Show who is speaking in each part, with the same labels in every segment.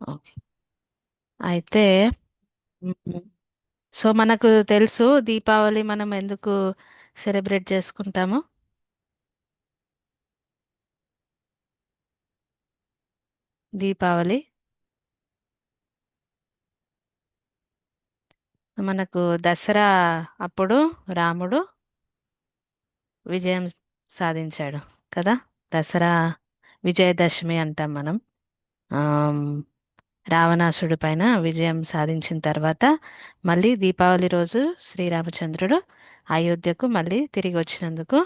Speaker 1: Okay. అయితే మ్, so మనకు తెలుసు దీపావళి మనం ఎందుకు సెలబ్రేట్ చేసుకుంటాము. దీపావళి మనకు దసరా అప్పుడు రాముడు విజయం సాధించాడు కదా. దసరా విజయదశమి అంటాం మనం. ఆమ్, రావణాసుడి పైన విజయం సాధించిన తర్వాత మళ్ళీ దీపావళి రోజు శ్రీరామచంద్రుడు అయోధ్యకు మళ్ళీ తిరిగి వచ్చినందుకు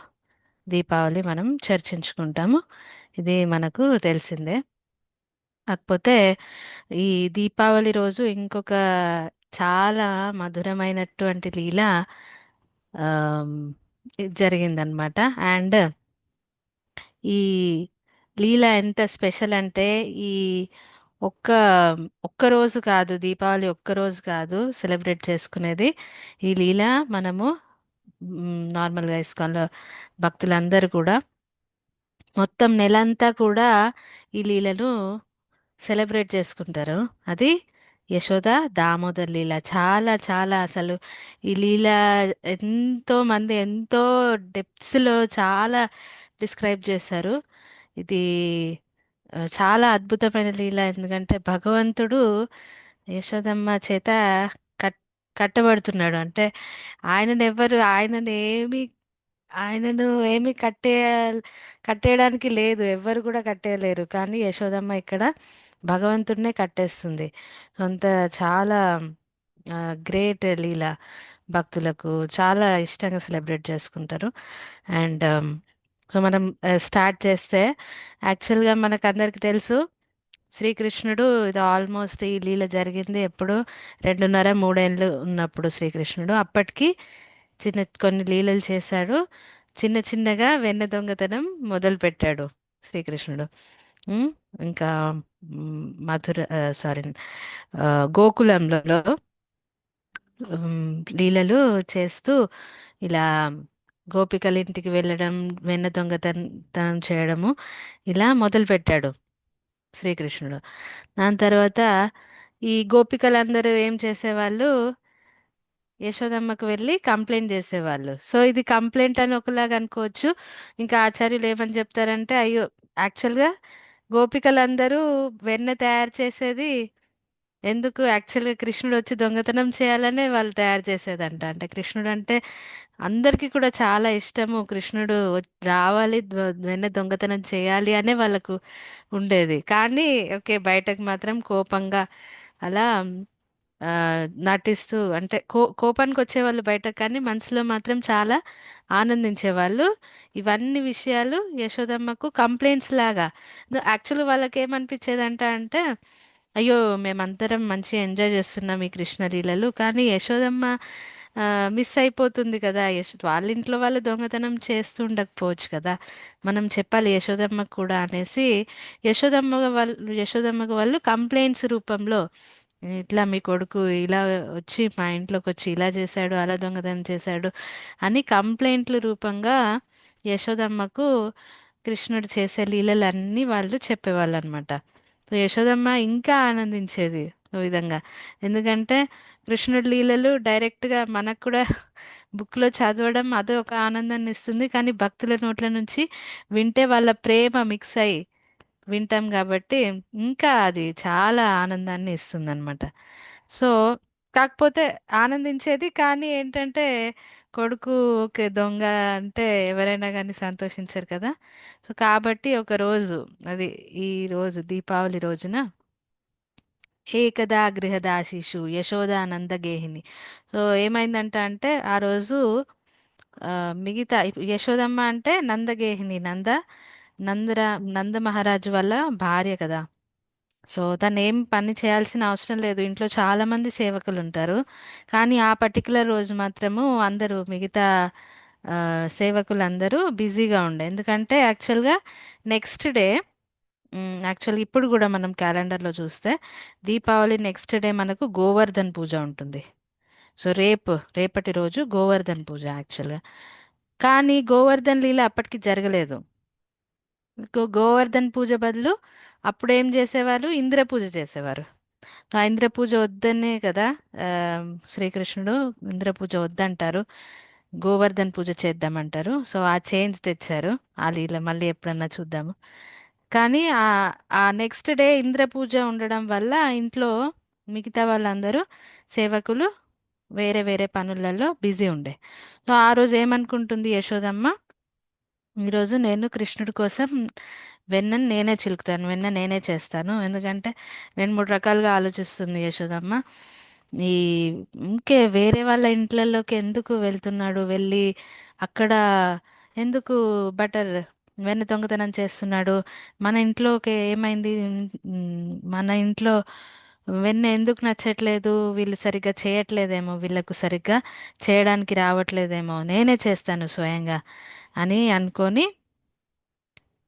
Speaker 1: దీపావళి మనం చర్చించుకుంటాము. ఇది మనకు తెలిసిందే. కాకపోతే ఈ దీపావళి రోజు ఇంకొక చాలా మధురమైనటువంటి లీల ఆమ్, ఇది జరిగిందనమాట. అండ్ ఈ లీల ఎంత స్పెషల్ అంటే ఈ ఒక్క ఒక్క రోజు కాదు, దీపావళి ఒక్క రోజు కాదు సెలబ్రేట్ చేసుకునేది. ఈ లీల మనము నార్మల్గా ఇస్కాన్లో భక్తులందరూ కూడా మొత్తం నెలంతా కూడా ఈ లీలను సెలబ్రేట్ చేసుకుంటారు. అది యశోద దామోదర్ లీల. చాలా చాలా అసలు ఈ లీల ఎంతో మంది ఎంతో డెప్త్స్ లో చాలా డిస్క్రైబ్ చేశారు. ఇది చాలా అద్భుతమైన లీల. ఎందుకంటే భగవంతుడు యశోదమ్మ చేత కట్ కట్టబడుతున్నాడు. అంటే ఆయనను ఆయనను ఏమి కట్టేయడానికి లేదు, ఎవ్వరు కూడా కట్టేయలేరు. కానీ యశోదమ్మ ఇక్కడ భగవంతుడినే కట్టేస్తుంది. సొంత చాలా గ్రేట్ లీల. భక్తులకు చాలా ఇష్టంగా సెలబ్రేట్ చేసుకుంటారు. అండ్ సో మనం స్టార్ట్ చేస్తే యాక్చువల్గా మనకు అందరికి తెలుసు శ్రీకృష్ణుడు ఇది ఆల్మోస్ట్ ఈ లీల జరిగింది ఎప్పుడు 2.5 3 ఏళ్ళు ఉన్నప్పుడు శ్రీకృష్ణుడు అప్పటికి కొన్ని లీలలు చేశాడు. చిన్న చిన్నగా వెన్న దొంగతనం మొదలు పెట్టాడు శ్రీకృష్ణుడు. ఉమ్, ఇంకా మధుర సారీ గోకులంలో లీలలు చేస్తూ ఇలా గోపికల ఇంటికి వెళ్ళడం, వెన్న దొంగతనం చేయడము ఇలా మొదలు పెట్టాడు శ్రీకృష్ణుడు. దాని తర్వాత ఈ గోపికలందరూ ఏం చేసేవాళ్ళు, యశోదమ్మకు వెళ్ళి కంప్లైంట్ చేసేవాళ్ళు. సో ఇది కంప్లైంట్ అని ఒకలాగా అనుకోవచ్చు. ఇంకా ఆచార్యులు ఏమని చెప్తారంటే, అయ్యో యాక్చువల్గా గోపికలందరూ వెన్న తయారు చేసేది ఎందుకు, యాక్చువల్గా కృష్ణుడు వచ్చి దొంగతనం చేయాలనే వాళ్ళు తయారు చేసేదంట. అంటే కృష్ణుడు అంటే అందరికీ కూడా చాలా ఇష్టము. కృష్ణుడు రావాలి, వెన్న దొంగతనం చేయాలి అనే వాళ్ళకు ఉండేది. కానీ ఓకే, బయటకు మాత్రం కోపంగా అలా ఆ, నటిస్తూ అంటే కోపానికి వచ్చేవాళ్ళు బయటకు, కానీ మనసులో మాత్రం చాలా ఆనందించేవాళ్ళు. ఇవన్నీ విషయాలు యశోదమ్మకు కంప్లైంట్స్ లాగా. యాక్చువల్గా వాళ్ళకి ఏమనిపించేదంట అంటే, అయ్యో మేమందరం మంచిగా ఎంజాయ్ చేస్తున్నాం ఈ కృష్ణ లీలలు, కానీ యశోదమ్మ మిస్ అయిపోతుంది కదా. వాళ్ళ ఇంట్లో వాళ్ళు దొంగతనం చేస్తూ ఉండకపోవచ్చు కదా, మనం చెప్పాలి యశోదమ్మకు కూడా అనేసి యశోదమ్మకు వాళ్ళు కంప్లైంట్స్ రూపంలో ఇట్లా మీ కొడుకు ఇలా వచ్చి మా ఇంట్లోకి వచ్చి ఇలా చేశాడు, అలా దొంగతనం చేశాడు అని కంప్లైంట్ల రూపంగా యశోదమ్మకు కృష్ణుడు చేసే లీలలన్నీ వాళ్ళు చెప్పేవాళ్ళు అనమాట. సో యశోదమ్మ ఇంకా ఆనందించేది ఓ విధంగా. ఎందుకంటే కృష్ణుడి లీలలు డైరెక్ట్గా మనకు కూడా బుక్లో చదవడం అదే ఒక ఆనందాన్ని ఇస్తుంది, కానీ భక్తుల నోట్ల నుంచి వింటే వాళ్ళ ప్రేమ మిక్స్ అయ్యి వింటాం కాబట్టి ఇంకా అది చాలా ఆనందాన్ని ఇస్తుంది అనమాట. సో కాకపోతే ఆనందించేది, కానీ ఏంటంటే కొడుకు ఓకే దొంగ అంటే ఎవరైనా కానీ సంతోషించరు కదా. సో కాబట్టి ఒక రోజు అది ఈ రోజు దీపావళి రోజున ఏకదా గృహదాశిషు యశోదానంద గేహిని. సో ఏమైందంట అంటే ఆ రోజు ఆ, మిగతా యశోదమ్మ అంటే నందగేహిని, నందరా నంద మహారాజు వాళ్ళ భార్య కదా. సో తను ఏం పని చేయాల్సిన అవసరం లేదు, ఇంట్లో చాలా మంది సేవకులు ఉంటారు. కానీ ఆ పర్టికులర్ రోజు మాత్రము అందరూ మిగతా ఆ, సేవకులందరూ బిజీగా ఉండే. ఎందుకంటే యాక్చువల్గా నెక్స్ట్ డే, యాక్చువల్గా ఇప్పుడు కూడా మనం క్యాలెండర్లో చూస్తే దీపావళి నెక్స్ట్ డే మనకు గోవర్ధన్ పూజ ఉంటుంది. సో రేపటి రోజు గోవర్ధన్ పూజ యాక్చువల్గా. కానీ గోవర్ధన్ లీల అప్పటికి జరగలేదు. గోవర్ధన్ పూజ బదులు అప్పుడు ఏం చేసేవారు, ఇంద్ర పూజ చేసేవారు. ఆ ఇంద్ర పూజ వద్దనే కదా, ఆ, శ్రీకృష్ణుడు ఇంద్ర పూజ వద్దంటారు, గోవర్ధన్ పూజ చేద్దామంటారు. సో ఆ చేంజ్ తెచ్చారు. ఆ లీల మళ్ళీ ఎప్పుడన్నా చూద్దాము. కానీ ఆ నెక్స్ట్ డే ఇంద్ర పూజ ఉండడం వల్ల ఆ ఇంట్లో మిగతా వాళ్ళందరూ సేవకులు వేరే వేరే పనులలో బిజీ ఉండే. సో ఆ రోజు ఏమనుకుంటుంది యశోదమ్మ, ఈరోజు నేను కృష్ణుడి కోసం వెన్నని నేనే చిలుకుతాను, వెన్న నేనే చేస్తాను. ఎందుకంటే రెండు మూడు రకాలుగా ఆలోచిస్తుంది యశోదమ్మ. ఈ ఇంకే వేరే వాళ్ళ ఇంట్లలోకి ఎందుకు వెళ్తున్నాడు, వెళ్ళి అక్కడ ఎందుకు బటర్ వెన్న దొంగతనం చేస్తున్నాడు, మన ఇంట్లోకి ఏమైంది, మన ఇంట్లో వెన్న ఎందుకు నచ్చట్లేదు, వీళ్ళు సరిగ్గా చేయట్లేదేమో, వీళ్ళకు సరిగ్గా చేయడానికి రావట్లేదేమో, నేనే చేస్తాను స్వయంగా అని అనుకొని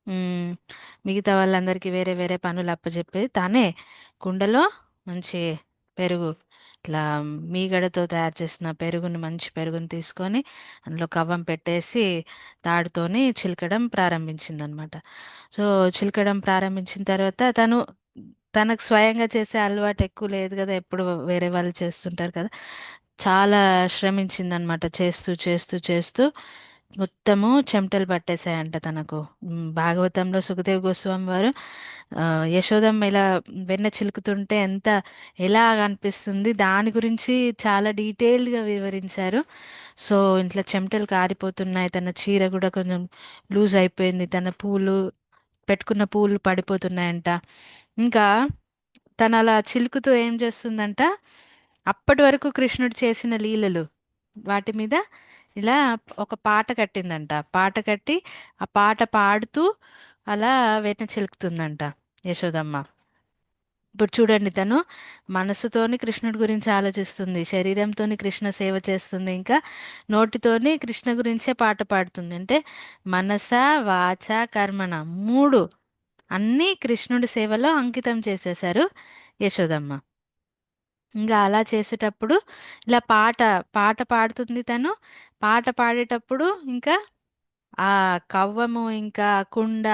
Speaker 1: మ్మ్. మిగతా వాళ్ళందరికీ వేరే వేరే పనులు అప్పచెప్పి తానే కుండలో మంచి పెరుగు, ఇట్లా మీగడతో తయారు చేసిన పెరుగుని, మంచి పెరుగుని తీసుకొని అందులో కవ్వం పెట్టేసి తాడుతోని చిలకడం ప్రారంభించిందనమాట. సో చిలకడం ప్రారంభించిన తర్వాత తను, తనకు స్వయంగా చేసే అలవాటు ఎక్కువ లేదు కదా, ఎప్పుడు వేరే వాళ్ళు చేస్తుంటారు కదా, చాలా శ్రమించిందనమాట. చేస్తూ చేస్తూ చేస్తూ మొత్తము చెమటలు పట్టేశాయంట తనకు. భాగవతంలో సుఖదేవ్ గోస్వామి వారు ఆ, యశోదమ్మ ఇలా వెన్న చిలుకుతుంటే ఎంత ఎలా అనిపిస్తుంది దాని గురించి చాలా డీటెయిల్డ్గా వివరించారు. సో ఇంట్లో చెమటలు కారిపోతున్నాయి, తన చీర కూడా కొంచెం లూజ్ అయిపోయింది, తన పూలు పెట్టుకున్న పూలు పడిపోతున్నాయంట. ఇంకా తను అలా చిలుకుతూ ఏం చేస్తుందంట, అప్పటి వరకు కృష్ణుడు చేసిన లీలలు వాటి మీద ఇలా ఒక పాట కట్టిందంట. పాట కట్టి ఆ పాట పాడుతూ అలా వెన్న చిలుకుతుందంట యశోదమ్మ. ఇప్పుడు చూడండి, తను మనసుతోని కృష్ణుడి గురించి ఆలోచిస్తుంది, శరీరంతోని కృష్ణ సేవ చేస్తుంది, ఇంకా నోటితోని కృష్ణ గురించే పాట పాడుతుంది. అంటే మనస, వాచ, కర్మణ మూడు అన్నీ కృష్ణుడి సేవలో అంకితం చేసేశారు యశోదమ్మ. ఇంకా అలా చేసేటప్పుడు ఇలా పాట పాట పాడుతుంది తను. పాట పాడేటప్పుడు ఇంకా ఆ కవ్వము ఇంకా కుండ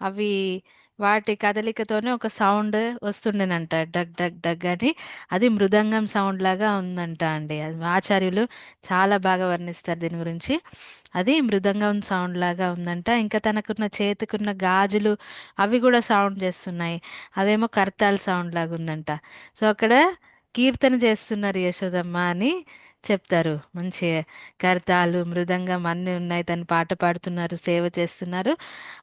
Speaker 1: అవి వాటి కదలికతోనే ఒక సౌండ్ వస్తుండేనంట, డగ్ డగ్ డగ్ అని. అది మృదంగం సౌండ్ లాగా ఉందంట అండి. అది ఆచార్యులు చాలా బాగా వర్ణిస్తారు దీని గురించి. అది మృదంగం సౌండ్ లాగా ఉందంట. ఇంకా తనకున్న చేతికున్న గాజులు అవి కూడా సౌండ్ చేస్తున్నాయి, అదేమో కర్తాల్ సౌండ్ లాగా ఉందంట. సో అక్కడ కీర్తన చేస్తున్నారు యశోదమ్మ అని చెప్తారు. మంచి కరతాలు, మృదంగం అన్నీ ఉన్నాయి, తను పాట పాడుతున్నారు, సేవ చేస్తున్నారు.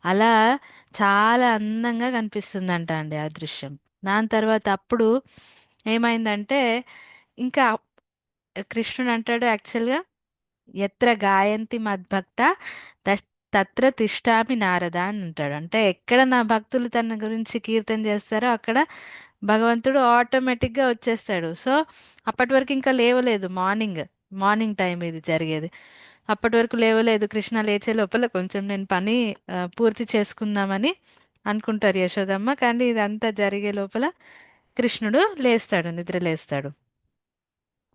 Speaker 1: అలా చాలా అందంగా కనిపిస్తుందంట అండి ఆ దృశ్యం. దాని తర్వాత అప్పుడు ఏమైందంటే, ఇంకా కృష్ణుడు అంటాడు యాక్చువల్గా, ఎత్ర గాయంతి మద్భక్త తస్- తత్ర తిష్టామి నారద అని అంటాడు. అంటే ఎక్కడ నా భక్తులు తన గురించి కీర్తన చేస్తారో అక్కడ భగవంతుడు ఆటోమేటిక్గా వచ్చేస్తాడు. సో అప్పటి వరకు ఇంకా లేవలేదు, మార్నింగ్ మార్నింగ్ టైం ఇది జరిగేది. అప్పటి వరకు లేవలేదు. కృష్ణ లేచే లోపల కొంచెం నేను పని పూర్తి చేసుకుందామని అనుకుంటారు యశోదమ్మ. కానీ ఇదంతా జరిగే లోపల కృష్ణుడు లేస్తాడు, నిద్ర లేస్తాడు.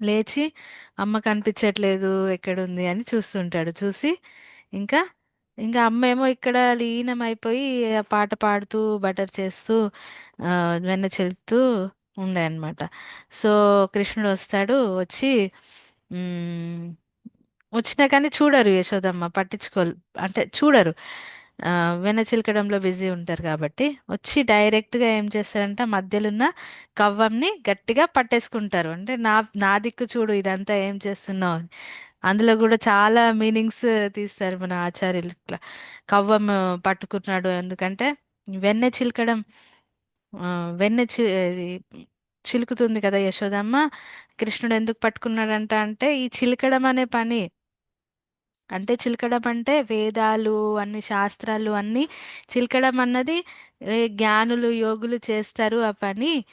Speaker 1: లేచి అమ్మ కనిపించట్లేదు ఎక్కడుంది అని చూస్తుంటాడు. చూసి ఇంకా ఇంకా అమ్మ ఏమో ఇక్కడ లీనమైపోయి ఆ పాట పాడుతూ బటర్ చేస్తూ ఆ, వెన్న చెల్లుతూ ఉండే అన్నమాట. సో కృష్ణుడు వస్తాడు, వచ్చి మ్, వచ్చినా కానీ చూడరు యశోదమ్మ, పట్టించుకోరు, అంటే చూడరు. ఆ, వెన్న చిలకడంలో బిజీ ఉంటారు కాబట్టి వచ్చి డైరెక్ట్గా ఏం చేస్తారంటే మధ్యలో ఉన్న కవ్వంని గట్టిగా పట్టేసుకుంటారు. అంటే నా నా దిక్కు చూడు, ఇదంతా ఏం చేస్తున్నావు అని. అందులో కూడా చాలా మీనింగ్స్ తీస్తారు మన ఆచార్యులు. ఇట్లా కవ్వం పట్టుకున్నాడు ఎందుకంటే వెన్నె చిలకడం, ఆ, వెన్నె ఇది చిలుకుతుంది కదా యశోదమ్మ, కృష్ణుడు ఎందుకు పట్టుకున్నాడంట అంటే ఈ చిలకడం అనే పని, అంటే చిలకడం అంటే వేదాలు అన్ని శాస్త్రాలు అన్ని చిలకడం అన్నది జ్ఞానులు యోగులు చేస్తారు ఆ పని.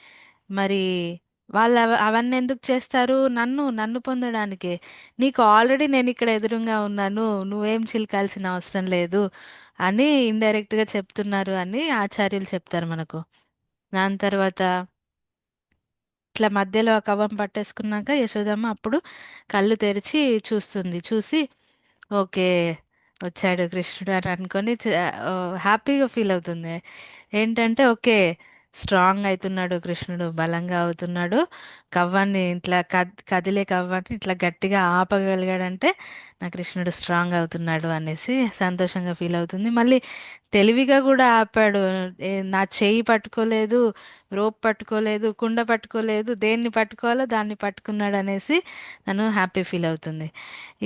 Speaker 1: మరి వాళ్ళు అవన్నీ ఎందుకు చేస్తారు, నన్ను నన్ను పొందడానికే. నీకు ఆల్రెడీ నేను ఇక్కడ ఎదురుగా ఉన్నాను, నువ్వేం చిలకాల్సిన అవసరం లేదు అని ఇండైరెక్ట్ గా చెప్తున్నారు అని ఆచార్యులు చెప్తారు మనకు. దాని తర్వాత ఇట్లా మధ్యలో ఆ కవ్వం పట్టేసుకున్నాక యశోదమ్మ అప్పుడు కళ్ళు తెరిచి చూస్తుంది. చూసి ఓకే వచ్చాడు కృష్ణుడు అని అనుకొని హ్యాపీగా ఫీల్ అవుతుంది. ఏంటంటే ఓకే, స్ట్రాంగ్ అవుతున్నాడు కృష్ణుడు, బలంగా అవుతున్నాడు, కవ్వాన్ని ఇట్లా కదిలే కవ్వాన్ని ఇట్లా గట్టిగా ఆపగలిగాడంటే నా కృష్ణుడు స్ట్రాంగ్ అవుతున్నాడు అనేసి సంతోషంగా ఫీల్ అవుతుంది. మళ్ళీ తెలివిగా కూడా ఆపాడు. నా చెయ్యి పట్టుకోలేదు, రోప్ పట్టుకోలేదు, కుండ పట్టుకోలేదు, దేన్ని పట్టుకోవాలో దాన్ని పట్టుకున్నాడు అనేసి తను హ్యాపీ ఫీల్ అవుతుంది.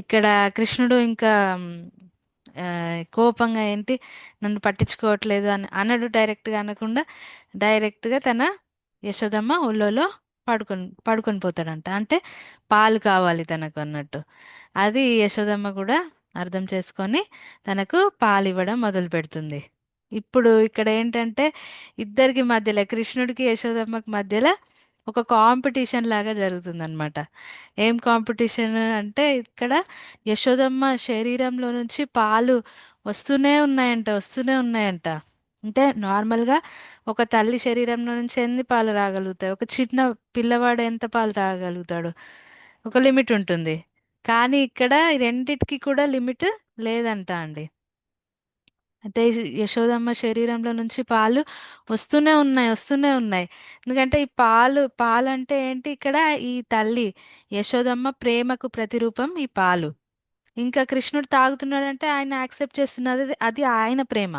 Speaker 1: ఇక్కడ కృష్ణుడు ఇంకా ఆ, కోపంగా ఏంటి, నన్ను పట్టించుకోవట్లేదు అని అనడు, డైరెక్ట్గా అనకుండా డైరెక్ట్గా తన యశోదమ్మ ఒళ్ళోలో పడుకొని పోతాడంట. అంటే పాలు కావాలి తనకు అన్నట్టు. అది యశోదమ్మ కూడా అర్థం చేసుకొని తనకు పాలు ఇవ్వడం మొదలు పెడుతుంది. ఇప్పుడు ఇక్కడ ఏంటంటే ఇద్దరికి మధ్యలో, కృష్ణుడికి యశోదమ్మకి మధ్యలో ఒక కాంపిటీషన్ లాగా జరుగుతుందన్నమాట. ఏం కాంపిటీషన్ అంటే ఇక్కడ యశోదమ్మ శరీరంలో నుంచి పాలు వస్తూనే ఉన్నాయంట, వస్తూనే ఉన్నాయంట. అంటే నార్మల్గా ఒక తల్లి శరీరంలో నుంచి ఎన్ని పాలు రాగలుగుతాయి, ఒక చిన్న పిల్లవాడు ఎంత పాలు తాగలుగుతాడు, ఒక లిమిట్ ఉంటుంది. కానీ ఇక్కడ ఈ రెండిటికి కూడా లిమిట్ లేదంట అండి. అయితే ఈ యశోదమ్మ శరీరంలో నుంచి పాలు వస్తూనే ఉన్నాయి, వస్తూనే ఉన్నాయి. ఎందుకంటే ఈ పాలంటే ఏంటి ఇక్కడ, ఈ తల్లి యశోదమ్మ ప్రేమకు ప్రతిరూపం ఈ పాలు. ఇంకా కృష్ణుడు తాగుతున్నాడంటే ఆయన యాక్సెప్ట్ చేస్తున్నది, అది ఆయన ప్రేమ.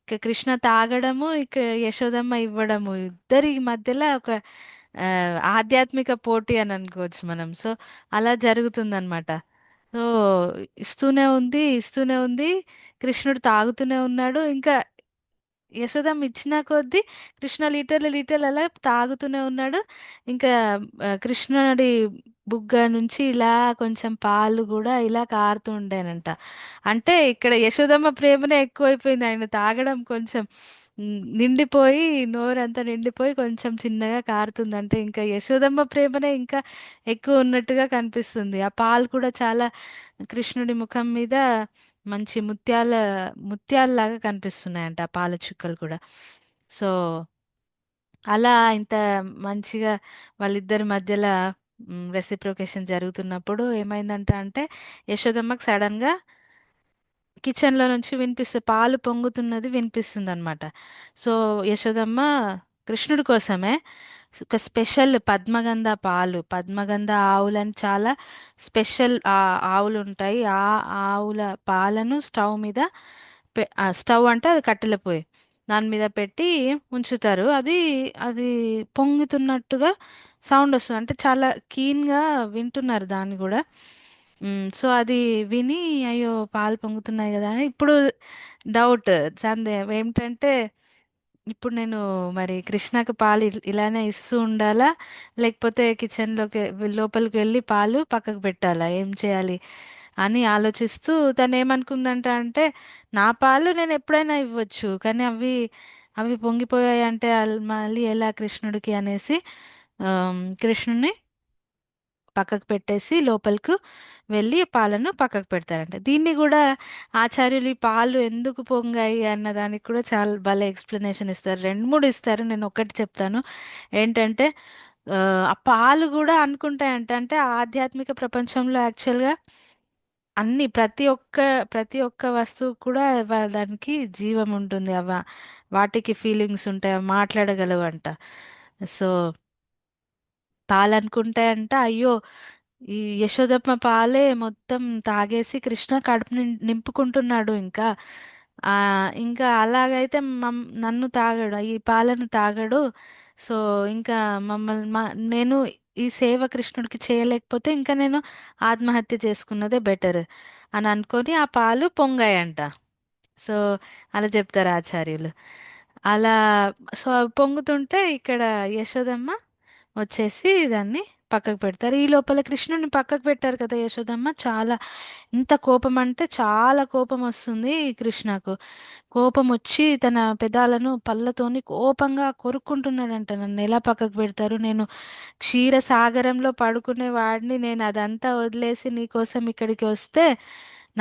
Speaker 1: ఇక కృష్ణ తాగడము, ఇక యశోదమ్మ ఇవ్వడము, ఇద్దరి మధ్యలో ఒక ఆ, ఆధ్యాత్మిక పోటీ అని అనుకోవచ్చు మనం. సో అలా జరుగుతుందన్నమాట. సో ఇస్తూనే ఉంది, ఇస్తూనే ఉంది, కృష్ణుడు తాగుతూనే ఉన్నాడు. ఇంకా యశోదమ్మ ఇచ్చిన కొద్దీ కృష్ణ లీటర్లు లీటర్లు అలా తాగుతూనే ఉన్నాడు. ఇంకా కృష్ణుడి బుగ్గ నుంచి ఇలా కొంచెం పాలు కూడా ఇలా కారుతూ ఉండేనంట. అంటే ఇక్కడ యశోదమ్మ ప్రేమనే ఎక్కువైపోయింది, ఆయన తాగడం కొంచెం నిండిపోయి, నోరంతా నిండిపోయి కొంచెం చిన్నగా కారుతుంది. అంటే ఇంకా యశోదమ్మ ప్రేమనే ఇంకా ఎక్కువ ఉన్నట్టుగా కనిపిస్తుంది. ఆ పాలు కూడా చాలా కృష్ణుడి ముఖం మీద మంచి ముత్యాలలాగా కనిపిస్తున్నాయంట ఆ పాల చుక్కలు కూడా. సో అలా ఇంత మంచిగా వాళ్ళిద్దరి మధ్యలో రెసిప్రొకేషన్ జరుగుతున్నప్పుడు ఏమైందంట అంటే యశోదమ్మకి సడన్ గా కిచెన్ లో నుంచి పాలు పొంగుతున్నది వినిపిస్తుంది అనమాట. సో యశోదమ్మ కృష్ణుడి కోసమే ఒక స్పెషల్ పద్మగంధ పాలు, పద్మగంధ ఆవులని చాలా స్పెషల్ ఆవులు ఉంటాయి. ఆ ఆవుల పాలను స్టవ్ మీద స్టవ్ అంటే అది కట్టెల పొయ్యి, దాని మీద పెట్టి ఉంచుతారు. అది అది పొంగుతున్నట్టుగా సౌండ్ వస్తుంది. అంటే చాలా keen గా వింటున్నారు దాన్ని కూడా. సో అది విని అయ్యో పాలు పొంగుతున్నాయి కదా అని ఇప్పుడు డౌట్, సందేహం ఏమిటంటే ఇప్పుడు నేను మరి కృష్ణకు పాలు ఇలానే ఇస్తూ ఉండాలా, లేకపోతే కిచెన్లోకి లోపలికి వెళ్ళి పాలు పక్కకు పెట్టాలా, ఏం చేయాలి అని ఆలోచిస్తూ తను ఏమనుకుందంట అంటే నా పాలు నేను ఎప్పుడైనా ఇవ్వచ్చు, కానీ అవి అవి పొంగిపోయాయి అంటే మళ్ళీ ఎలా కృష్ణుడికి అనేసి కృష్ణుని పక్కకు పెట్టేసి లోపలికి వెళ్ళి పాలను పక్కకు పెడతారంట. దీన్ని కూడా ఆచార్యులు ఈ పాలు ఎందుకు పొంగాయి అన్న దానికి కూడా చాలా భలే ఎక్స్ప్లెనేషన్ ఇస్తారు. రెండు మూడు ఇస్తారు, నేను ఒకటి చెప్తాను. ఏంటంటే ఆ ఆ పాలు కూడా అనుకుంటాయంట, అంటే ఆధ్యాత్మిక ప్రపంచంలో యాక్చువల్గా అన్ని ప్రతి ఒక్క వస్తువు కూడా దానికి జీవం ఉంటుంది. వాటికి ఫీలింగ్స్ ఉంటాయి, అవి మాట్లాడగలవు అంట. సో పాలనుకుంటాయంట అయ్యో ఈ యశోదమ్మ పాలే మొత్తం తాగేసి కృష్ణ కడుపు నింపుకుంటున్నాడు, ఇంకా ఆ ఇంకా అలాగైతే నన్ను తాగడు, ఈ పాలను తాగడు. సో ఇంకా నేను ఈ సేవ కృష్ణుడికి చేయలేకపోతే ఇంకా నేను ఆత్మహత్య చేసుకున్నదే బెటర్ అని అనుకొని ఆ పాలు పొంగాయంట. సో అలా చెప్తారు ఆచార్యులు. అలా సో అవి పొంగుతుంటే ఇక్కడ యశోదమ్మ వచ్చేసి దాన్ని పక్కకు పెడతారు. ఈ లోపల కృష్ణుడిని పక్కకు పెట్టారు కదా యశోదమ్మ, చాలా ఇంత కోపం అంటే చాలా కోపం వస్తుంది కృష్ణకు. కోపం వచ్చి తన పెదాలను పళ్ళతోని కోపంగా కొరుక్కుంటున్నాడంట, నన్ను ఎలా పక్కకు పెడతారు, నేను క్షీర సాగరంలో పడుకునే వాడిని, నేను అదంతా వదిలేసి నీకోసం ఇక్కడికి వస్తే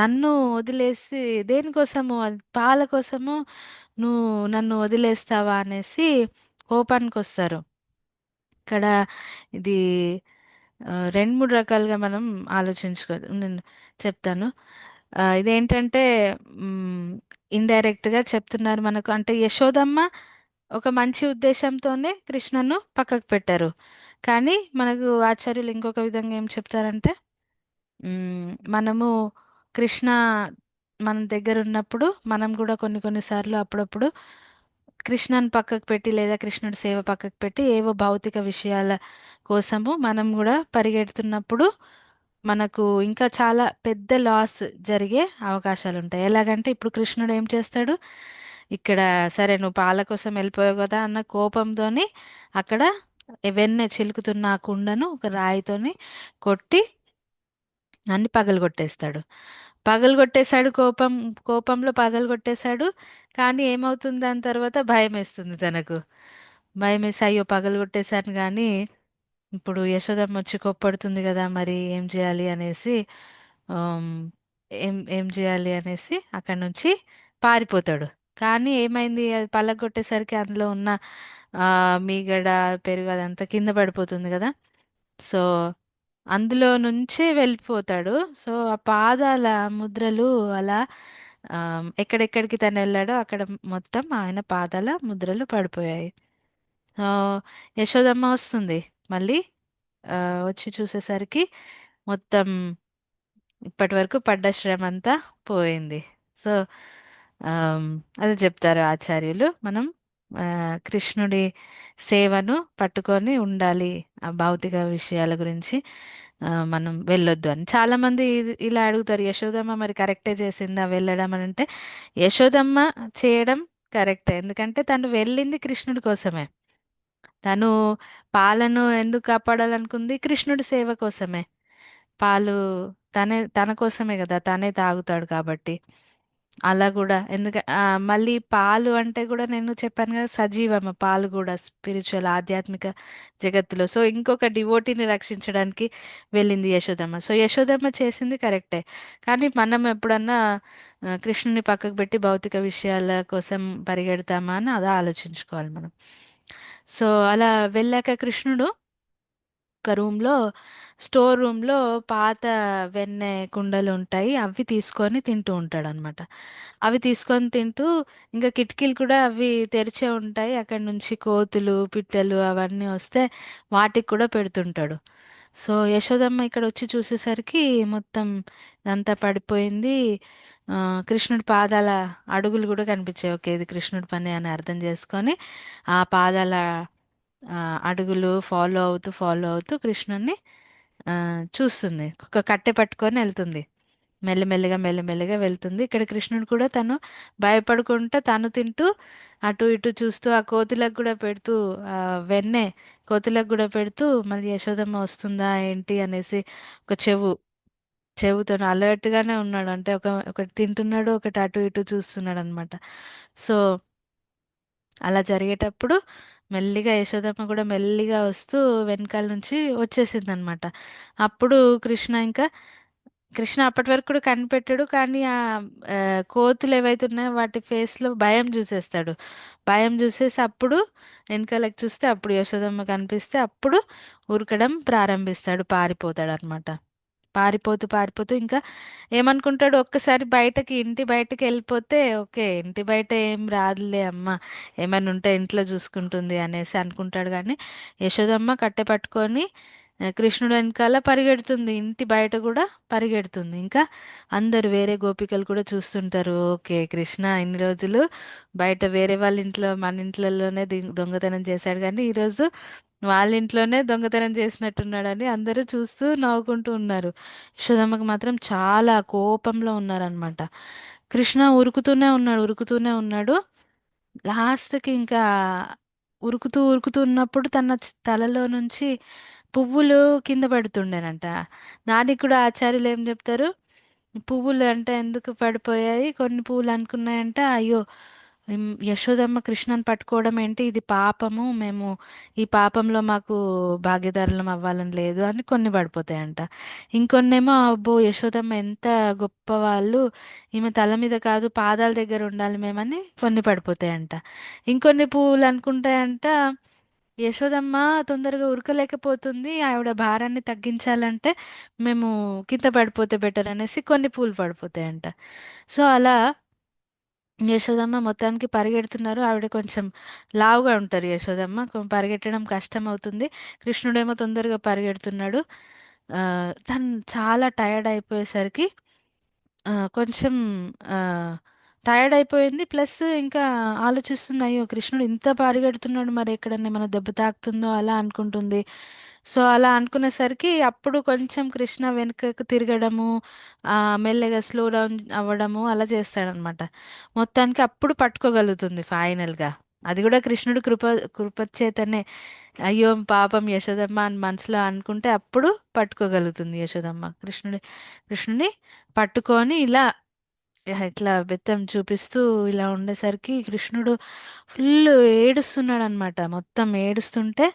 Speaker 1: నన్ను వదిలేసి దేనికోసము, అది పాల కోసము నువ్వు నన్ను వదిలేస్తావా అనేసి కోపానికి వస్తారు. ఇక్కడ ఇది రెండు మూడు రకాలుగా మనం ఆలోచించుకో, నేను చెప్తాను. ఇదేంటంటే ఇండైరెక్ట్ గా చెప్తున్నారు మనకు, అంటే యశోదమ్మ ఒక మంచి ఉద్దేశంతోనే కృష్ణను పక్కకు పెట్టారు. కానీ మనకు ఆచార్యులు ఇంకొక విధంగా ఏం చెప్తారంటే, మనము కృష్ణ మన దగ్గర ఉన్నప్పుడు మనం కూడా కొన్ని కొన్నిసార్లు అప్పుడప్పుడు కృష్ణను పక్కకు పెట్టి లేదా కృష్ణుడి సేవ పక్కకు పెట్టి ఏవో భౌతిక విషయాల కోసము మనం కూడా పరిగెడుతున్నప్పుడు మనకు ఇంకా చాలా పెద్ద లాస్ జరిగే అవకాశాలు ఉంటాయి. ఎలాగంటే ఇప్పుడు కృష్ణుడు ఏం చేస్తాడు, ఇక్కడ సరే నువ్వు పాల కోసం వెళ్ళిపోయావు కదా అన్న కోపంతోని అక్కడ వెన్నె చిలుకుతున్న ఆ కుండను ఒక రాయితోని కొట్టి అన్ని పగలగొట్టేస్తాడు. పగలగొట్టేశాడు, కోపంలో పగలగొట్టేశాడు. కానీ ఏమవుతుంది దాని తర్వాత, భయం వేస్తుంది తనకు. భయం వేసి అయ్యో పగలగొట్టేశాను కానీ ఇప్పుడు యశోదమ్మ వచ్చి కోప్పడుతుంది కదా, మరి ఏం చేయాలి అనేసి ఆమ్, ఏం చేయాలి అనేసి అక్కడి నుంచి పారిపోతాడు. కానీ ఏమైంది, అది పగలగొట్టేసరికి అందులో ఉన్న ఆ మీగడ, పెరుగు అదంతా కింద పడిపోతుంది కదా. సో అందులో నుంచే వెళ్ళిపోతాడు. సో ఆ పాదాల ముద్రలు అలా ఎక్కడెక్కడికి తను వెళ్ళాడో అక్కడ మొత్తం ఆయన పాదాల ముద్రలు పడిపోయాయి. సో యశోదమ్మ వస్తుంది మళ్ళీ, ఆ, వచ్చి చూసేసరికి మొత్తం ఇప్పటి వరకు పడ్డ శ్రమ అంతా పోయింది. సో ఆమ్, అదే చెప్తారు ఆచార్యులు, మనం ఆ, కృష్ణుడి సేవను పట్టుకొని ఉండాలి, ఆ భౌతిక విషయాల గురించి మనం వెళ్ళొద్దు అని. చాలా మంది ఇలా అడుగుతారు, యశోదమ్మ మరి కరెక్టే చేసిందా వెళ్ళడం అని అంటే, యశోదమ్మ చేయడం కరెక్టే, ఎందుకంటే తను వెళ్ళింది కృష్ణుడి కోసమే. తను పాలను ఎందుకు కాపాడాలనుకుంది, కృష్ణుడి సేవ కోసమే. పాలు తన కోసమే కదా, తనే తాగుతాడు కాబట్టి. అలా కూడా మళ్ళీ పాలు అంటే కూడా నేను చెప్పాను కదా, సజీవం పాలు కూడా స్పిరిచువల్ ఆధ్యాత్మిక జగత్తులో. సో ఇంకొక డివోటీని రక్షించడానికి వెళ్ళింది యశోదమ్మ. సో యశోదమ్మ చేసింది కరెక్టే. కానీ మనం ఎప్పుడన్నా కృష్ణుని పక్కకు పెట్టి భౌతిక విషయాల కోసం పరిగెడతామా అని అలా ఆలోచించుకోవాలి మనం. సో అలా వెళ్ళాక కృష్ణుడు ఒక స్టోర్ రూమ్ లో పాత వెన్నె కుండలు ఉంటాయి, అవి తీసుకొని తింటూ ఉంటాడు అనమాట. అవి తీసుకొని తింటూ, ఇంకా కిటికీలు కూడా అవి తెరిచే ఉంటాయి, అక్కడ నుంచి కోతులు పిట్టలు అవన్నీ వస్తే వాటికి కూడా పెడుతుంటాడు. సో యశోదమ్మ ఇక్కడ వచ్చి చూసేసరికి మొత్తం ఇదంతా పడిపోయింది. ఆ, కృష్ణుడి పాదాల అడుగులు కూడా కనిపించాయి. ఓకే, ఇది కృష్ణుడి పని అని అర్థం చేసుకొని ఆ పాదాల ఆ, అడుగులు ఫాలో అవుతూ కృష్ణుని ఆ, చూస్తుంది. ఒక కట్టె పట్టుకొని వెళ్తుంది. మెల్లమెల్లగా వెళ్తుంది. ఇక్కడ కృష్ణుడు కూడా తను భయపడుకుంటా తను తింటూ అటు ఇటు చూస్తూ ఆ కోతులకు కూడా పెడుతూ, ఆ వెన్నె కోతులకు కూడా పెడుతూ, మళ్ళీ యశోదమ్మ వస్తుందా ఏంటి అనేసి ఒక చెవుతో అలర్ట్ గానే ఉన్నాడు. అంటే ఒకటి తింటున్నాడు, ఒకటి అటు ఇటు చూస్తున్నాడు అనమాట. సో అలా జరిగేటప్పుడు మెల్లిగా యశోదమ్మ కూడా మెల్లిగా వస్తూ వెనకాల నుంచి వచ్చేసింది అనమాట. అప్పుడు కృష్ణ అప్పటి వరకు కూడా కనిపెట్టాడు. కానీ ఆ, కోతులు ఏవైతే ఉన్నాయో వాటి ఫేస్ లో భయం చూసేస్తాడు. భయం చూసేసి అప్పుడు వెనకాలకి చూస్తే అప్పుడు యశోదమ్మ కనిపిస్తే అప్పుడు ఉరకడం ప్రారంభిస్తాడు, పారిపోతాడు అనమాట. పారిపోతూ ఇంకా ఏమనుకుంటాడు, ఒక్కసారి ఇంటి బయటకి వెళ్ళిపోతే ఓకే, ఇంటి బయట ఏం రాదులే అమ్మ, ఏమైనా ఉంటే ఇంట్లో చూసుకుంటుంది అనేసి అనుకుంటాడు. కానీ యశోదమ్మ కట్టె పట్టుకొని కృష్ణుడు వెనకాల పరిగెడుతుంది, ఇంటి బయట కూడా పరిగెడుతుంది. ఇంకా అందరు వేరే గోపికలు కూడా చూస్తుంటారు, ఓకే కృష్ణ ఇన్ని రోజులు బయట వేరే వాళ్ళ ఇంట్లో మన ఇంట్లలోనే దొంగతనం చేశాడు, కానీ ఈరోజు వాళ్ళ ఇంట్లోనే దొంగతనం చేసినట్టున్నాడని అందరూ చూస్తూ నవ్వుకుంటూ ఉన్నారు. యశోదమ్మకి మాత్రం చాలా కోపంలో ఉన్నారనమాట. కృష్ణ ఉరుకుతూనే ఉన్నాడు. లాస్ట్కి ఇంకా ఉరుకుతూ ఉన్నప్పుడు తన తలలో నుంచి పువ్వులు కింద పడుతుండేనంట. దానికి కూడా ఆచార్యులు ఏం చెప్తారు, పువ్వులు అంటే ఎందుకు పడిపోయాయి, కొన్ని పువ్వులు అనుకున్నాయంట, అయ్యో యశోదమ్మ కృష్ణని పట్టుకోవడం ఏంటి, ఇది పాపము, మేము ఈ పాపంలో మాకు భాగీదారులం అవ్వాలని లేదు అని కొన్ని పడిపోతాయంట. ఇంకొన్నేమో అబ్బో యశోదమ్మ ఎంత గొప్ప వాళ్ళు, ఈమె తల మీద కాదు పాదాల దగ్గర ఉండాలి మేమని కొన్ని పడిపోతాయంట. ఇంకొన్ని పువ్వులు అనుకుంటాయంట, యశోదమ్మ తొందరగా ఉరకలేకపోతుంది. ఆవిడ భారాన్ని తగ్గించాలంటే మేము కింద పడిపోతే బెటర్ అనేసి కొన్ని పూలు పడిపోతాయంట. సో అలా యశోదమ్మ మొత్తానికి పరిగెడుతున్నారు. ఆవిడ కొంచెం లావుగా ఉంటారు యశోదమ్మ. పరిగెట్టడం కష్టం అవుతుంది. కృష్ణుడేమో తొందరగా పరిగెడుతున్నాడు. ఆ, తను చాలా టైర్డ్ అయిపోయేసరికి కొంచెం టైర్డ్ అయిపోయింది. ప్లస్ ఇంకా ఆలోచిస్తుంది, అయ్యో కృష్ణుడు ఇంత పరిగెడుతున్నాడు, మరి ఎక్కడన్నా మన దెబ్బ తాకుతుందో అలా అనుకుంటుంది. సో అలా అనుకునేసరికి అప్పుడు కొంచెం కృష్ణ వెనుకకు తిరగడము, మెల్లగా స్లో డౌన్ అవ్వడము అలా చేస్తాడనమాట. మొత్తానికి అప్పుడు పట్టుకోగలుగుతుంది ఫైనల్గా. అది కూడా కృష్ణుడు కృప చేతనే. అయ్యో పాపం యశోదమ్మ అని మనసులో అనుకుంటే అప్పుడు పట్టుకోగలుగుతుంది యశోదమ్మ కృష్ణుని పట్టుకొని ఇలా ఇట్లా బెత్తం చూపిస్తూ ఇలా ఉండేసరికి కృష్ణుడు ఫుల్ ఏడుస్తున్నాడు అనమాట. మొత్తం ఏడుస్తుంటే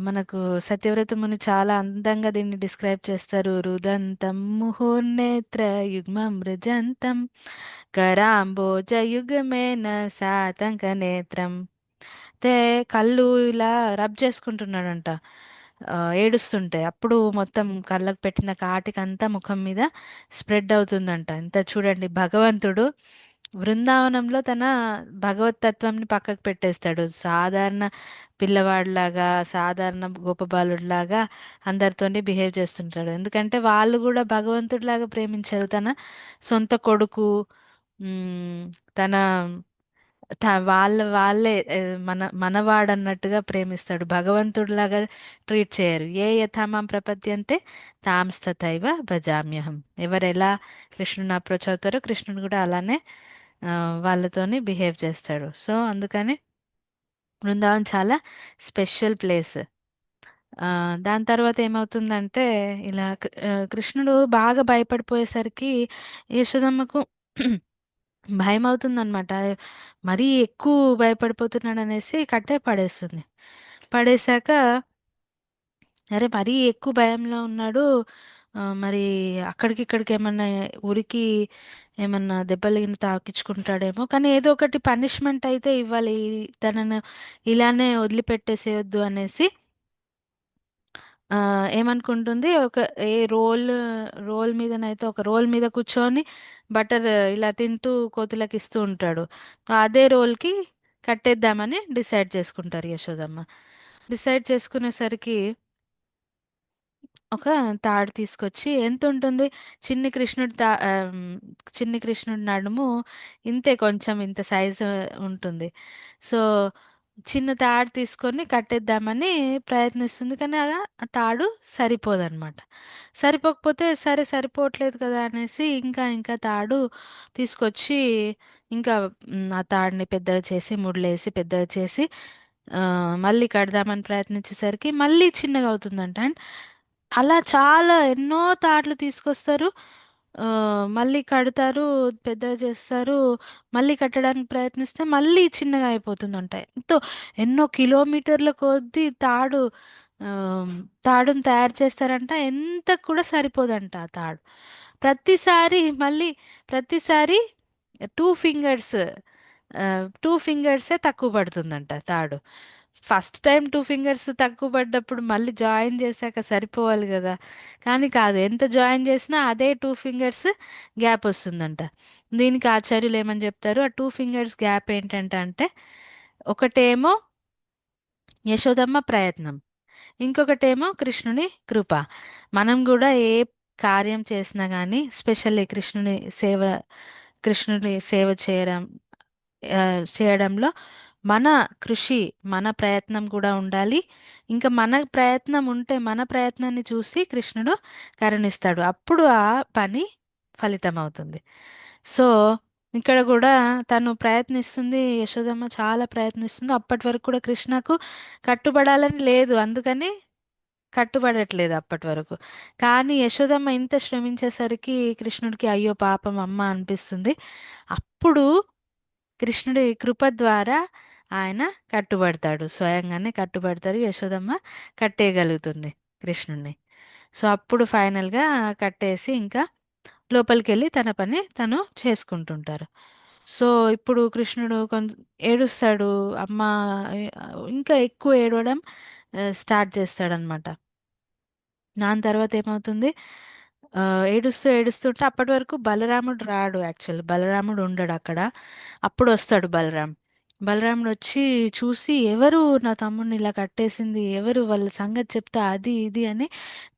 Speaker 1: మనకు సత్యవ్రత ముని చాలా అందంగా దీన్ని డిస్క్రైబ్ చేస్తారు. రుదంతం ముహుర్నేత్ర యుగ్మం మృజంతం కరాంబోజ యుగమేన సాతంక నేత్రం. అయితే కళ్ళు ఇలా రబ్ చేసుకుంటున్నాడంట ఏడుస్తుంటే. అప్పుడు మొత్తం కళ్ళకు పెట్టిన కాటికంతా ముఖం మీద స్ప్రెడ్ అవుతుందంట. ఇంత చూడండి, భగవంతుడు బృందావనంలో తన భగవత్ తత్వంని పక్కకు పెట్టేస్తాడు. సాధారణ పిల్లవాడిలాగా, సాధారణ గోపబాలుడిలాగా అందరితోని బిహేవ్ చేస్తుంటాడు. ఎందుకంటే వాళ్ళు కూడా భగవంతుడిలాగా ప్రేమించారు. తన సొంత కొడుకు, మ్, తన వాళ్ళే మనవాడన్నట్టుగా ప్రేమిస్తాడు. భగవంతుడిలాగా ట్రీట్ చేయరు. ఏ యథామాం ప్రపద్యంతే తాంస్తథైవ భజామ్యహం. ఎవరు ఎలా కృష్ణుని అప్రోచ్ అవుతారో కృష్ణుడు కూడా అలానే ఆ, వాళ్ళతోని బిహేవ్ చేస్తాడు. సో అందుకని బృందావన్ చాలా స్పెషల్ ప్లేస్. దాని తర్వాత ఏమవుతుందంటే ఇలా కృష్ణుడు బాగా భయపడిపోయేసరికి యశోదమ్మకు భయం అవుతుందన్నమాట. మరీ ఎక్కువ భయపడిపోతున్నాడు అనేసి కట్టే పడేస్తుంది. పడేశాక అరే మరీ ఎక్కువ భయంలో ఉన్నాడు, మరి అక్కడికి ఇక్కడికి ఏమన్నా ఉరికి ఏమన్నా దెబ్బలు తాకించుకుంటాడేమో, కానీ ఏదో ఒకటి పనిష్మెంట్ అయితే ఇవ్వాలి, తనను ఇలానే వదిలిపెట్టేసేయొద్దు అనేసి ఆ ఏమనుకుంటుంది, ఒక ఏ రోల్ మీదనైతే ఒక రోల్ మీద కూర్చొని బటర్ ఇలా తింటూ కోతులకు ఇస్తూ ఉంటాడు. అదే రోల్కి కట్టేద్దామని డిసైడ్ చేసుకుంటారు యశోదమ్మ. డిసైడ్ చేసుకునేసరికి ఒక తాడు తీసుకొచ్చి, ఎంత ఉంటుంది, చిన్ని కృష్ణుడి చిన్ని కృష్ణుడి నడుము ఇంతే, కొంచెం ఇంత సైజు ఉంటుంది. సో చిన్న తాడు తీసుకొని కట్టేద్దామని ప్రయత్నిస్తుంది, కానీ ఆ తాడు సరిపోదన్నమాట. సరిపోకపోతే సరే సరిపోవట్లేదు కదా అనేసి ఇంకా ఇంకా తాడు తీసుకొచ్చి ఇంకా ఆ తాడుని పెద్దగా చేసి ముడులేసి పెద్దగా చేసి ఆ, మళ్ళీ కడదామని ప్రయత్నించేసరికి మళ్ళీ చిన్నగా అవుతుందంట. అండ్ అలా చాలా ఎన్నో తాట్లు తీసుకొస్తారు. ఆ, మళ్ళీ కడతారు, పెద్దగా చేస్తారు, మళ్ళీ కట్టడానికి ప్రయత్నిస్తే మళ్ళీ చిన్నగా అయిపోతుందంట. ఎన్నో కిలోమీటర్ల కొద్దీ ఆ, తాడును తయారు చేస్తారంట. ఎంత కూడా సరిపోదంట ఆ తాడు. ప్రతిసారి టూ ఫింగర్స్ టూ ఫింగర్సే తక్కువ పడుతుందంట తాడు. ఫస్ట్ టైం టూ ఫింగర్స్ తక్కువ పడ్డప్పుడు మళ్ళీ జాయిన్ చేశాక సరిపోవాలి కదా, కానీ కాదు, ఎంత జాయిన్ చేసినా అదే టూ ఫింగర్స్ గ్యాప్ వస్తుందంట. దీనికి ఆచార్యులు ఏమని చెప్తారు, ఆ టూ ఫింగర్స్ గ్యాప్ ఏంటంటే ఒకటేమో యశోదమ్మ ప్రయత్నం, ఇంకొకటేమో కృష్ణుని కృప. మనం కూడా ఏ కార్యం చేసినా కానీ స్పెషల్లీ కృష్ణుని సేవ ఆ, చేయడంలో మన కృషి, మన ప్రయత్నం కూడా ఉండాలి. ఇంకా మన ప్రయత్నం ఉంటే మన ప్రయత్నాన్ని చూసి కృష్ణుడు కరుణిస్తాడు. అప్పుడు ఆ పని ఫలితం అవుతుంది. సో ఇక్కడ కూడా తను ప్రయత్నిస్తుంది, యశోదమ్మ చాలా ప్రయత్నిస్తుంది. అప్పటి వరకు కూడా కృష్ణకు కట్టుబడాలని లేదు, అందుకని కట్టుబడట్లేదు అప్పటి వరకు. కానీ యశోదమ్మ ఇంత శ్రమించేసరికి కృష్ణుడికి అయ్యో పాపం అమ్మ అనిపిస్తుంది. అప్పుడు కృష్ణుడి కృప ద్వారా ఆయన కట్టుబడతాడు, స్వయంగానే కట్టుబడతారు. యశోదమ్మ కట్టేయగలుగుతుంది కృష్ణుడిని. సో అప్పుడు ఫైనల్గా కట్టేసి ఇంకా లోపలికి వెళ్ళి తన పని తను చేసుకుంటుంటారు. సో ఇప్పుడు కృష్ణుడు కొంత ఏడుస్తాడు. అమ్మ ఏ- ఇంకా ఎక్కువ ఏడవడం స్టార్ట్ చేస్తాడనమాట. దాని తర్వాత ఏమవుతుంది, ఆ, ఏడుస్తూ ఏడుస్తుంటే అప్పటి వరకు బలరాముడు రాడు. యాక్చువల్ బలరాముడు ఉండడు అక్కడ. అప్పుడు వస్తాడు బలరాం. బలరాముడు వచ్చి చూసి, ఎవరు నా తమ్ముడిని ఇలా కట్టేసింది, ఎవరు వాళ్ళ సంగతి చెప్తా, అది ఇది అని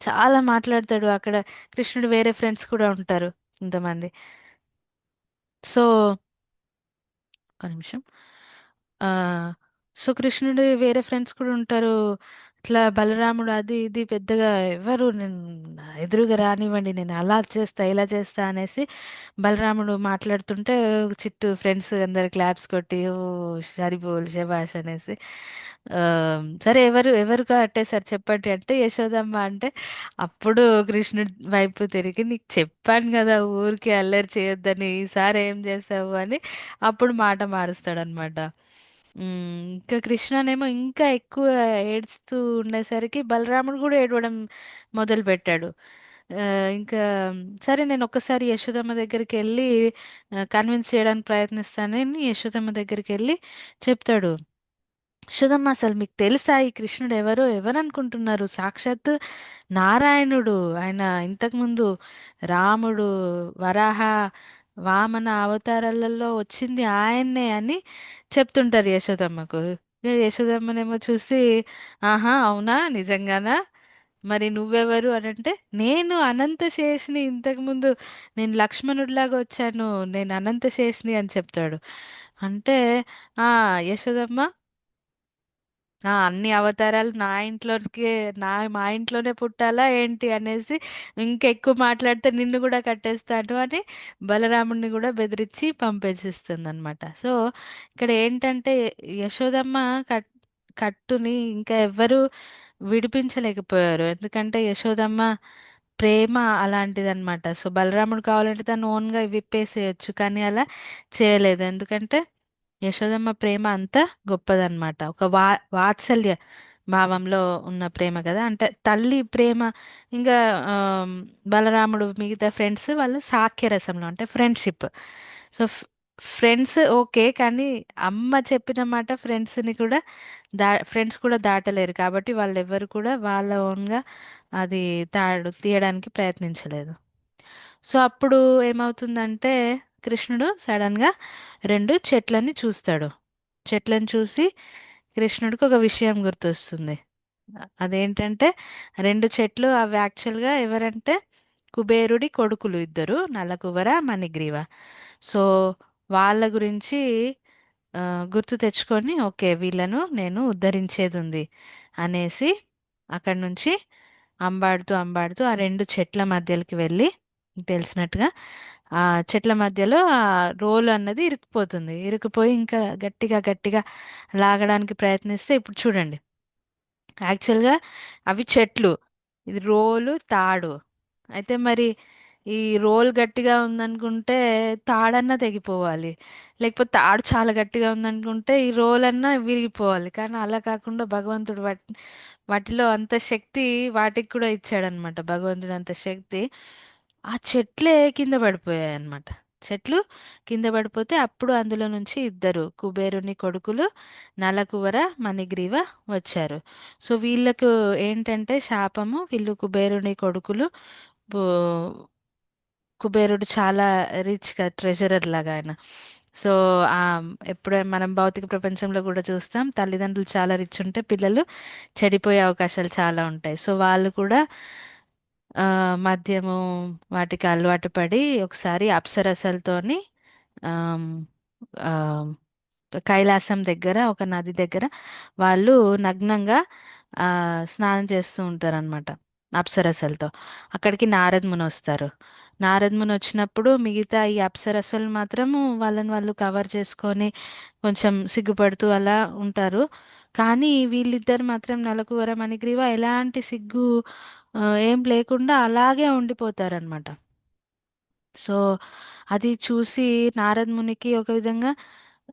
Speaker 1: చాలా మాట్లాడతాడు. అక్కడ కృష్ణుడు వేరే ఫ్రెండ్స్ కూడా ఉంటారు కొంతమంది. సో ఒక నిమిషం. ఆ సో కృష్ణుడి వేరే ఫ్రెండ్స్ కూడా ఉంటారు. ఇట్లా బలరాముడు అది ఇది పెద్దగా ఎవరు నేను ఎదురుగా రానివ్వండి, నేను అలా చేస్తా ఇలా చేస్తా అనేసి బలరాముడు మాట్లాడుతుంటే చిట్టు ఫ్రెండ్స్ అందరు క్లాప్స్ కొట్టి ఓ సరిపోల్ శబాష్ అనేసి ఆ, సరే ఎవరు ఎవరు కట్టేశారు చెప్పండి అంటే యశోదమ్మ అంటే, అప్పుడు కృష్ణుడి వైపు తిరిగి నీకు చెప్పాను కదా ఊరికి అల్లరి చేయొద్దని, ఈసారి ఏం చేసావు అని అప్పుడు మాట మారుస్తాడనమాట. ఇంకా కృష్ణనేమో ఇంకా ఎక్కువ ఏడుస్తూ ఉండేసరికి బలరాముడు కూడా ఏడవడం మొదలు పెట్టాడు. ఆ, ఇంకా సరే నేను ఒక్కసారి యశోదమ్మ దగ్గరికి వెళ్ళి కన్విన్స్ చేయడానికి ప్రయత్నిస్తానని యశోదమ్మ దగ్గరికి వెళ్ళి చెప్తాడు. యశోదమ్మ, అసలు మీకు తెలుసా ఈ కృష్ణుడు ఎవరో, ఎవరు అనుకుంటున్నారు, సాక్షాత్ నారాయణుడు. ఆయన ఇంతకుముందు రాముడు, వరాహ, వామన అవతారాలలో వచ్చింది ఆయన్నే అని చెప్తుంటారు యశోదమ్మకు. ఇక యశోదమ్మనేమో చూసి, ఆహా అవునా నిజంగానా, మరి నువ్వెవరు అని అంటే, నేను అనంత శేషిని, ఇంతకుముందు నేను లక్ష్మణుడిలాగా వచ్చాను, నేను అనంత శేషిని అని చెప్తాడు. అంటే ఆ యశోదమ్మ, అన్ని అవతారాలు నా ఇంట్లోకి, మా ఇంట్లోనే పుట్టాలా ఏంటి అనేసి ఇంకెక్కువ మాట్లాడితే నిన్ను కూడా కట్టేస్తాను అని బలరాముడిని కూడా బెదిరించి పంపేసిస్తుంది అనమాట. సో ఇక్కడ ఏంటంటే యశోదమ్మ కట్ కట్టుని ఇంకా ఎవ్వరు విడిపించలేకపోయారు. ఎందుకంటే యశోదమ్మ ప్రేమ అలాంటిదన్నమాట. సో బలరాముడు కావాలంటే తను ఓన్గా విప్పేసేయచ్చు, కానీ అలా చేయలేదు. ఎందుకంటే యశోదమ్మ ప్రేమ అంత గొప్పదన్నమాట. ఒక వాత్సల్య భావంలో ఉన్న ప్రేమ కదా, అంటే తల్లి ప్రేమ. ఇంకా బలరాముడు మిగతా ఫ్రెండ్స్ వాళ్ళు సాఖ్య రసంలో అంటే ఫ్రెండ్షిప్. సో ఫ్రెండ్స్ ఓకే, కానీ అమ్మ చెప్పిన మాట ఫ్రెండ్స్ని కూడా ఫ్రెండ్స్ కూడా దాటలేరు. కాబట్టి వాళ్ళు ఎవరు కూడా వాళ్ళ ఓన్గా అది తీయడానికి ప్రయత్నించలేదు. సో అప్పుడు ఏమవుతుందంటే కృష్ణుడు సడన్ గా రెండు చెట్లని చూస్తాడు. చెట్లను చూసి కృష్ణుడికి ఒక విషయం గుర్తొస్తుంది. అదేంటంటే రెండు చెట్లు అవి యాక్చువల్గా ఎవరంటే కుబేరుడి కొడుకులు ఇద్దరు, నలకువర మణిగ్రీవ. సో వాళ్ళ గురించి ఆ, గుర్తు తెచ్చుకొని, ఓకే వీళ్ళను నేను ఉద్ధరించేది ఉంది అనేసి అక్కడి నుంచి అంబాడుతూ అంబాడుతూ ఆ రెండు చెట్ల మధ్యలోకి వెళ్ళి, తెలిసినట్టుగా ఆ చెట్ల మధ్యలో ఆ రోలు అన్నది ఇరుక్కుపోతుంది. ఇరుక్కుపోయి ఇంకా గట్టిగా గట్టిగా లాగడానికి ప్రయత్నిస్తే, ఇప్పుడు చూడండి, యాక్చువల్గా అవి చెట్లు, ఇది రోలు తాడు. అయితే మరి ఈ రోల్ గట్టిగా ఉందనుకుంటే తాడన్నా తెగిపోవాలి, లేకపోతే తాడు చాలా గట్టిగా ఉందనుకుంటే ఈ రోల్ అన్నా విరిగిపోవాలి. కానీ అలా కాకుండా భగవంతుడు వాటిలో అంత శక్తి వాటికి కూడా ఇచ్చాడనమాట. భగవంతుడు అంత శక్తి ఆ చెట్లే కింద పడిపోయాయి అన్నమాట. చెట్లు కింద పడిపోతే అప్పుడు అందులో నుంచి ఇద్దరు కుబేరుని కొడుకులు నలకువర మణిగ్రీవ వచ్చారు. సో వీళ్ళకు ఏంటంటే శాపము, వీళ్ళు కుబేరుని కొడుకులు. కుబేరుడు చాలా రిచ్ గా ట్రెజరర్ లాగా ఆయన. సో ఆ ఎప్పుడైనా మనం భౌతిక ప్రపంచంలో కూడా చూస్తాం, తల్లిదండ్రులు చాలా రిచ్ ఉంటే పిల్లలు చెడిపోయే అవకాశాలు చాలా ఉంటాయి. సో వాళ్ళు కూడా ఆ మద్యము వాటికి అలవాటు పడి ఒకసారి అప్సరసలతోని ఆమ్, ఆ, కైలాసం దగ్గర ఒక నది దగ్గర వాళ్ళు నగ్నంగా ఆ స్నానం చేస్తూ ఉంటారనమాట అప్సరసలతో. అక్కడికి నారద ముని వస్తారు. నారద ముని వచ్చినప్పుడు మిగతా ఈ అప్సరసలు మాత్రము వాళ్ళని వాళ్ళు కవర్ చేసుకొని కొంచెం సిగ్గుపడుతూ అలా ఉంటారు. కానీ వీళ్ళిద్దరు మాత్రం నలకువర మణిగ్రీవ ఎలాంటి సిగ్గు ఏం లేకుండా అలాగే ఉండిపోతారనమాట. సో అది చూసి నారద మునికి ఒక విధంగా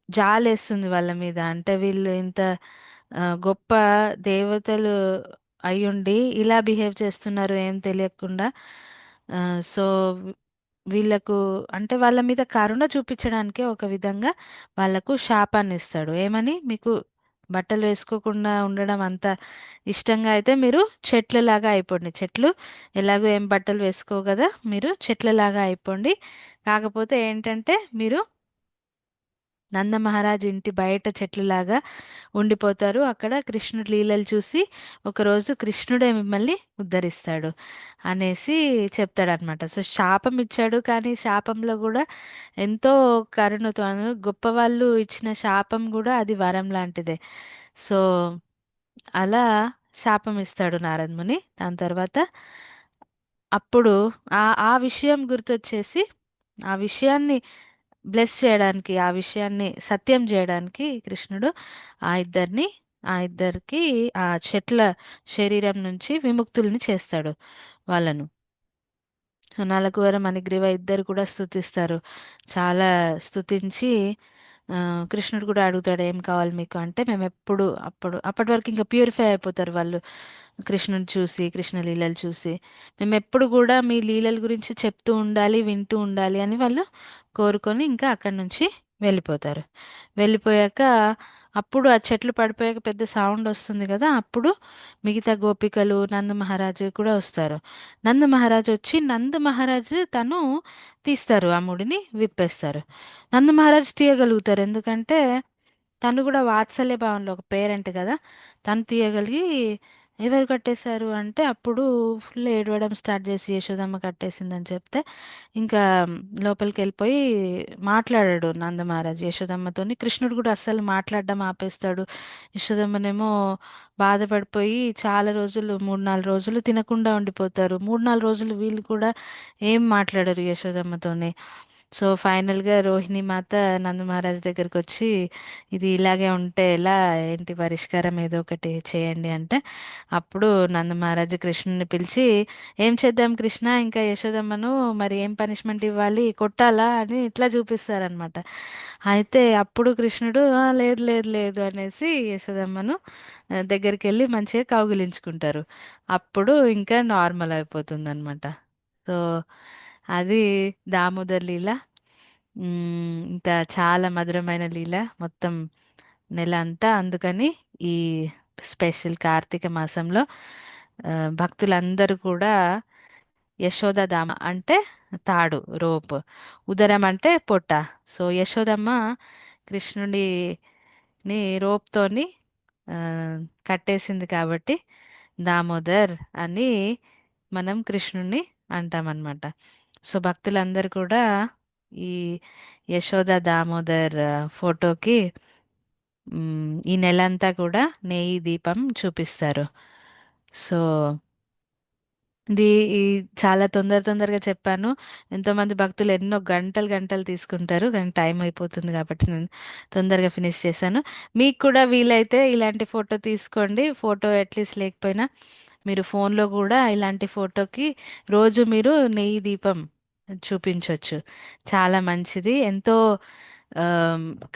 Speaker 1: జాలేస్తుంది వాళ్ళ మీద. అంటే వీళ్ళు ఇంత గొప్ప దేవతలు అయ్యుండి ఇలా బిహేవ్ చేస్తున్నారు ఏం తెలియకుండా. సో వీళ్ళకు అంటే వాళ్ళ మీద కరుణ చూపించడానికే ఒక విధంగా వాళ్ళకు శాపాన్ని ఇస్తాడు. ఏమని, మీకు బట్టలు వేసుకోకుండా ఉండడం అంత ఇష్టంగా అయితే మీరు చెట్లలాగా అయిపోండి. చెట్లు ఎలాగో ఏం బట్టలు వేసుకోవు కదా, మీరు చెట్లలాగా అయిపోండి. కాకపోతే ఏంటంటే మీరు నందమహారాజు ఇంటి బయట చెట్లులాగా ఉండిపోతారు. అక్కడ కృష్ణుడి లీలలు చూసి ఒకరోజు కృష్ణుడే మిమ్మల్ని ఉద్ధరిస్తాడు అనేసి చెప్తాడనమాట. సో శాపం ఇచ్చాడు, కానీ శాపంలో కూడా ఎంతో కరుణతో గొప్పవాళ్ళు ఇచ్చిన శాపం కూడా అది వరం లాంటిదే. సో అలా శాపం ఇస్తాడు నారద ముని. దాని తర్వాత అప్పుడు ఆ ఆ విషయం గుర్తొచ్చేసి ఆ విషయాన్ని బ్లెస్ చేయడానికి, ఆ విషయాన్ని సత్యం చేయడానికి కృష్ణుడు ఆ ఇద్దరికి ఆ చెట్ల శరీరం నుంచి విముక్తుల్ని చేస్తాడు వాళ్ళను. సో నలకూబర మణిగ్రీవ ఇద్దరు కూడా స్తుతిస్తారు. చాలా స్తుతించి ఆ, కృష్ణుడు కూడా అడుగుతాడు ఏం కావాలి మీకు అంటే, మేము ఎప్పుడు అప్పటి వరకు ఇంకా ప్యూరిఫై అయిపోతారు వాళ్ళు కృష్ణుని చూసి, కృష్ణ లీలలు చూసి. మేము ఎప్పుడు కూడా మీ లీలల గురించి చెప్తూ ఉండాలి, వింటూ ఉండాలి అని వాళ్ళు కోరుకొని ఇంకా అక్కడి నుంచి వెళ్ళిపోతారు. వెళ్ళిపోయాక అప్పుడు ఆ చెట్లు పడిపోయాక పెద్ద సౌండ్ వస్తుంది కదా, అప్పుడు మిగతా గోపికలు నంద మహారాజు కూడా వస్తారు. నంద మహారాజు వచ్చి నంద మహారాజు తను తీస్తారు, ఆ ముడిని విప్పేస్తారు. నంద మహారాజు తీయగలుగుతారు, ఎందుకంటే తను కూడా వాత్సల్య భావంలో ఒక పేరెంట్ కదా, తను తీయగలిగి ఎవరు కట్టేశారు అంటే అప్పుడు ఫుల్ ఏడవడం స్టార్ట్ చేసి యశోదమ్మ కట్టేసిందని చెప్తే ఇంకా లోపలికి వెళ్ళిపోయి మాట్లాడాడు నందమహారాజ్ యశోదమ్మతోని. కృష్ణుడు కూడా అస్సలు మాట్లాడడం ఆపేస్తాడు. యశోదమ్మనేమో బాధపడిపోయి చాలా రోజులు 3 4 రోజులు తినకుండా ఉండిపోతారు. 3 4 రోజులు వీళ్ళు కూడా ఏం మాట్లాడరు యశోదమ్మతోని. సో ఫైనల్గా రోహిణి మాత నందమహారాజ్ దగ్గరికి వచ్చి ఇది ఇలాగే ఉంటే ఎలా, ఏంటి పరిష్కారం ఏదో ఒకటి చేయండి అంటే అప్పుడు నందమహారాజు కృష్ణుని పిలిచి ఏం చేద్దాం కృష్ణ, ఇంకా యశోదమ్మను మరి ఏం పనిష్మెంట్ ఇవ్వాలి, కొట్టాలా అని ఇట్లా చూపిస్తారనమాట. అయితే అప్పుడు కృష్ణుడు "ఆ, లేదు లేదు లేదు" అనేసి యశోదమ్మను దగ్గరికి వెళ్ళి మంచిగా కౌగిలించుకుంటారు. అప్పుడు ఇంకా నార్మల్ అయిపోతుంది అనమాట. సో అది దామోదర్ లీల. ఇంకా చాలా మధురమైన లీల మొత్తం నెల అంతా. అందుకని ఈ స్పెషల్ కార్తీక మాసంలో ఆ, భక్తులందరూ కూడా యశోదదామ అంటే తాడు, రోప్, ఉదరం అంటే పొట్ట. సో యశోదమ్మ కృష్ణుడిని రోప్తోని ఆ, కట్టేసింది కాబట్టి దామోదర్ అని మనం కృష్ణుణ్ణి అంటామన్నమాట. సో భక్తులందరూ కూడా ఈ యశోద దామోదర్ ఫోటోకి ఈ నెలంతా కూడా నెయ్యి దీపం చూపిస్తారు. సో ఇది ఈ చాలా తొందరగా చెప్పాను. ఎంతోమంది భక్తులు ఎన్నో గంటలు గంటలు తీసుకుంటారు, కానీ టైం అయిపోతుంది కాబట్టి నేను తొందరగా ఫినిష్ చేశాను. మీకు కూడా వీలైతే ఇలాంటి ఫోటో తీసుకోండి. ఫోటో అట్లీస్ట్ లేకపోయినా మీరు ఫోన్లో కూడా ఇలాంటి ఫోటోకి రోజు మీరు నెయ్యి దీపం చూపించవచ్చు. చాలా మంచిది. ఎంతో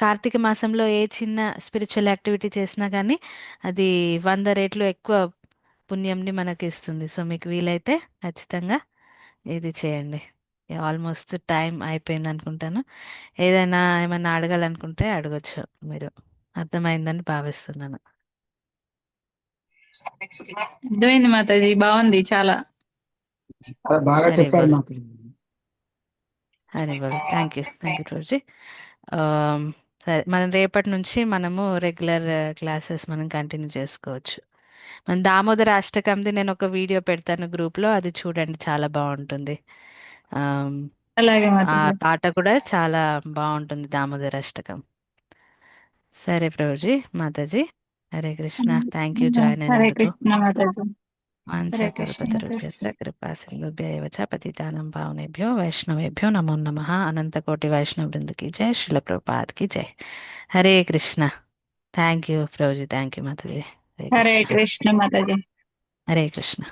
Speaker 1: కార్తీక మాసంలో ఏ చిన్న స్పిరిచువల్ యాక్టివిటీ చేసినా కానీ అది 100 రెట్లు ఎక్కువ పుణ్యంని మనకి ఇస్తుంది. సో మీకు వీలైతే ఖచ్చితంగా ఇది చేయండి. ఆల్మోస్ట్ టైం అయిపోయింది అనుకుంటాను. ఏమైనా అడగాలనుకుంటే అడగొచ్చు మీరు. అర్థమైందని భావిస్తున్నాను.
Speaker 2: అర్థమైంది మాతాజీ, బాగుంది చాలా.
Speaker 3: చాలా బాగా
Speaker 1: హరే
Speaker 3: చెప్పారు
Speaker 1: బోల్,
Speaker 3: మాతాజీ.
Speaker 1: హరే బోల్. Thank you Rosy. ఆమ్, సరే, మనం రేపటి నుంచి మనము రెగ్యులర్ క్లాసెస్ మనం కంటిన్యూ చేసుకోవచ్చు. మన దామోదర అష్టకంది నేను ఒక వీడియో పెడతాను గ్రూప్లో, అది చూడండి, చాలా బాగుంటుంది. ఆమ్,
Speaker 2: అలాగే
Speaker 1: ఆ
Speaker 2: మాతాజీ.
Speaker 1: పాట కూడా చాలా బాగుంటుంది, దామోదర అష్టకం. సరే Prabhuji, Mataji. Hare Krishna. Thank you join
Speaker 2: Hare
Speaker 1: అయినందుకు.
Speaker 2: కృష్ణ మాతాజీ. హరే కృష్ణ మాతాజీ.
Speaker 1: వాంఛాకల్పతరుభ్యశ్చ కృపాసింధుభ్య ఏవ చ పతితానం పావనేభ్యో వైష్ణవేభ్యో నమో నమః. అనంతకోటి వైష్ణవ బృంద की जय, शिल प्रभुपाद की जय. हरे Krishna. Thank you Prabhuji, thank you Mataji. Hare
Speaker 2: Hare
Speaker 1: Krishna.
Speaker 2: Krishna Mataji.
Speaker 1: Hare Krishna.